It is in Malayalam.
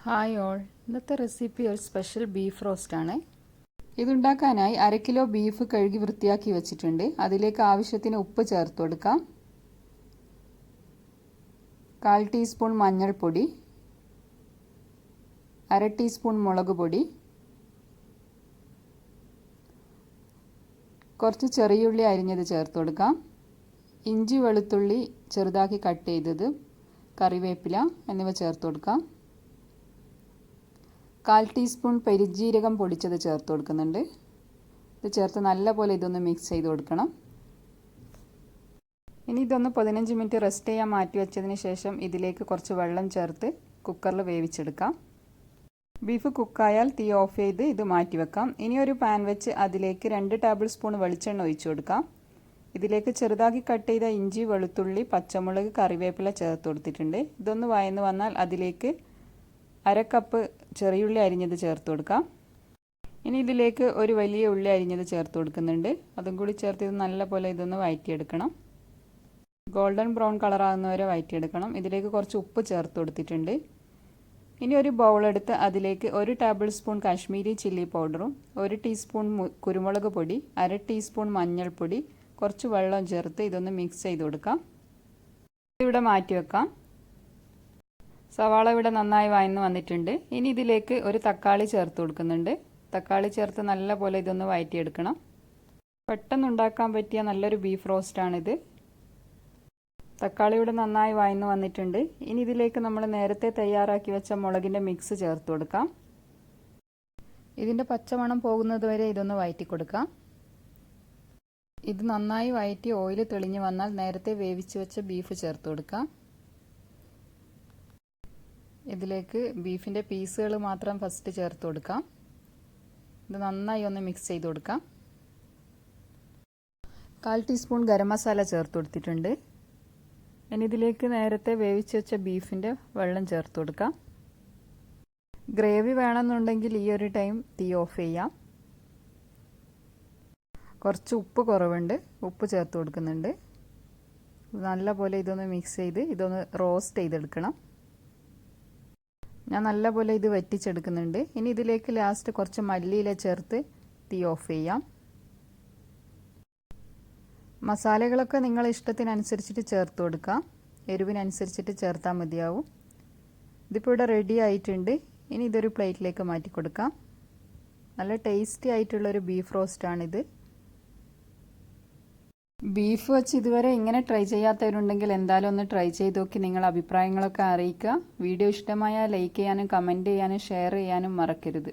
ഹായ് ഓൾ, ഇന്നത്തെ റെസിപ്പി ഒരു സ്പെഷ്യൽ ബീഫ് റോസ്റ്റ് ആണ്. ഇതുണ്ടാക്കാനായി 1/2 കിലോ ബീഫ് കഴുകി വൃത്തിയാക്കി വെച്ചിട്ടുണ്ട്. അതിലേക്ക് ആവശ്യത്തിന് ഉപ്പ് ചേർത്ത് കൊടുക്കാം. 1/4 ടീസ്പൂൺ മഞ്ഞൾപ്പൊടി, 1/2 ടീസ്പൂൺ മുളക് പൊടി, കുറച്ച് ചെറിയുള്ളി അരിഞ്ഞത് ചേർത്ത് കൊടുക്കാം. ഇഞ്ചി വെളുത്തുള്ളി ചെറുതാക്കി കട്ട് ചെയ്തത്, കറിവേപ്പില എന്നിവ ചേർത്ത് കൊടുക്കാം. 1/4 ടീസ്പൂൺ പെരുംജീരകം പൊടിച്ചത് ചേർത്ത് കൊടുക്കുന്നുണ്ട്. ഇത് ചേർത്ത് നല്ലപോലെ ഇതൊന്ന് മിക്സ് ചെയ്ത് കൊടുക്കണം. ഇനി ഇതൊന്ന് 15 മിനിറ്റ് റെസ്റ്റ് ചെയ്യാൻ മാറ്റി വെച്ചതിന് ശേഷം ഇതിലേക്ക് കുറച്ച് വെള്ളം ചേർത്ത് കുക്കറിൽ വേവിച്ചെടുക്കാം. ബീഫ് കുക്കായാൽ തീ ഓഫ് ചെയ്ത് ഇത് മാറ്റി വെക്കാം. ഇനി ഒരു പാൻ വെച്ച് അതിലേക്ക് 2 ടേബിൾ സ്പൂൺ വെളിച്ചെണ്ണ ഒഴിച്ചു കൊടുക്കാം. ഇതിലേക്ക് ചെറുതാക്കി കട്ട് ചെയ്ത ഇഞ്ചി വെളുത്തുള്ളി പച്ചമുളക് കറിവേപ്പില ചേർത്ത് കൊടുത്തിട്ടുണ്ട്. ഇതൊന്ന് വഴന്ന് വന്നാൽ അതിലേക്ക് 1/2 കപ്പ് ചെറിയുള്ളി അരിഞ്ഞത് ചേർത്ത് കൊടുക്കാം. ഇനി ഇതിലേക്ക് ഒരു വലിയ ഉള്ളി അരിഞ്ഞത് ചേർത്ത് കൊടുക്കുന്നുണ്ട്. അതും കൂടി ചേർത്ത് ഇത് നല്ലപോലെ ഇതൊന്ന് വഴറ്റിയെടുക്കണം. ഗോൾഡൻ ബ്രൗൺ കളറാകുന്നവരെ വഴറ്റിയെടുക്കണം. ഇതിലേക്ക് കുറച്ച് ഉപ്പ് ചേർത്ത് കൊടുത്തിട്ടുണ്ട്. ഇനി ഒരു ബൗളെടുത്ത് അതിലേക്ക് 1 ടേബിൾ സ്പൂൺ കാശ്മീരി ചില്ലി പൗഡറും 1 ടീസ്പൂൺ കുരുമുളക് പൊടി, 1/2 ടീസ്പൂൺ മഞ്ഞൾപ്പൊടി, കുറച്ച് വെള്ളം ചേർത്ത് ഇതൊന്ന് മിക്സ് ചെയ്ത് കൊടുക്കാം. ഇവിടെ മാറ്റി വെക്കാം. സവാള ഇവിടെ നന്നായി വഴന്ന് വന്നിട്ടുണ്ട്. ഇനി ഇതിലേക്ക് ഒരു തക്കാളി ചേർത്ത് കൊടുക്കുന്നുണ്ട്. തക്കാളി ചേർത്ത് നല്ലപോലെ ഇതൊന്ന് വഴറ്റിയെടുക്കണം. പെട്ടെന്ന് ഉണ്ടാക്കാൻ പറ്റിയ നല്ലൊരു ബീഫ് റോസ്റ്റാണിത്. തക്കാളി ഇവിടെ നന്നായി വഴന്ന് വന്നിട്ടുണ്ട്. ഇനി ഇതിലേക്ക് നമ്മൾ നേരത്തെ തയ്യാറാക്കി വെച്ച മുളകിൻ്റെ മിക്സ് ചേർത്ത് കൊടുക്കാം. ഇതിൻ്റെ പച്ചമണം പോകുന്നത് വരെ ഇതൊന്ന് വഴറ്റി കൊടുക്കാം. ഇത് നന്നായി വഴറ്റി ഓയിൽ തെളിഞ്ഞു വന്നാൽ നേരത്തെ വേവിച്ച് വെച്ച ബീഫ് ചേർത്ത് കൊടുക്കാം. ഇതിലേക്ക് ബീഫിൻ്റെ പീസുകൾ മാത്രം ഫസ്റ്റ് ചേർത്ത് കൊടുക്കാം. ഇത് നന്നായി ഒന്ന് മിക്സ് ചെയ്ത് കൊടുക്കാം. 1/4 ടീസ്പൂൺ ഗരം മസാല ചേർത്ത് കൊടുത്തിട്ടുണ്ട്. ഇനി ഇതിലേക്ക് നേരത്തെ വേവിച്ച് വെച്ച ബീഫിൻ്റെ വെള്ളം ചേർത്ത് കൊടുക്കാം. ഗ്രേവി വേണമെന്നുണ്ടെങ്കിൽ ഈ ഒരു ടൈം തീ ഓഫ് ചെയ്യാം. കുറച്ച് ഉപ്പ് കുറവുണ്ട്, ഉപ്പ് ചേർത്ത് കൊടുക്കുന്നുണ്ട്. നല്ലപോലെ ഇതൊന്ന് മിക്സ് ചെയ്ത് ഇതൊന്ന് റോസ്റ്റ് ചെയ്തെടുക്കണം. ഞാൻ നല്ലപോലെ ഇത് വറ്റിച്ചെടുക്കുന്നുണ്ട്. ഇനി ഇതിലേക്ക് ലാസ്റ്റ് കുറച്ച് മല്ലിയില ചേർത്ത് തീ ഓഫ് ചെയ്യാം. മസാലകളൊക്കെ നിങ്ങളുടെ ഇഷ്ടത്തിനനുസരിച്ചിട്ട് ചേർത്ത് കൊടുക്കാം. എരിവിനനുസരിച്ചിട്ട് ചേർത്താൽ മതിയാവും. ഇതിപ്പോൾ ഇവിടെ റെഡി ആയിട്ടുണ്ട്. ഇനി ഇതൊരു പ്ലേറ്റിലേക്ക് മാറ്റി കൊടുക്കാം. നല്ല ടേസ്റ്റി ആയിട്ടുള്ളൊരു ബീഫ് റോസ്റ്റാണിത്. ബീഫ് വെച്ച് ഇതുവരെ ഇങ്ങനെ ട്രൈ ചെയ്യാത്തവരുണ്ടെങ്കിൽ എന്തായാലും ഒന്ന് ട്രൈ ചെയ്ത് നോക്കി നിങ്ങളുടെ അഭിപ്രായങ്ങളൊക്കെ അറിയിക്കുക. വീഡിയോ ഇഷ്ടമായാൽ ലൈക്ക് ചെയ്യാനും കമൻറ്റ് ചെയ്യാനും ഷെയർ ചെയ്യാനും മറക്കരുത്.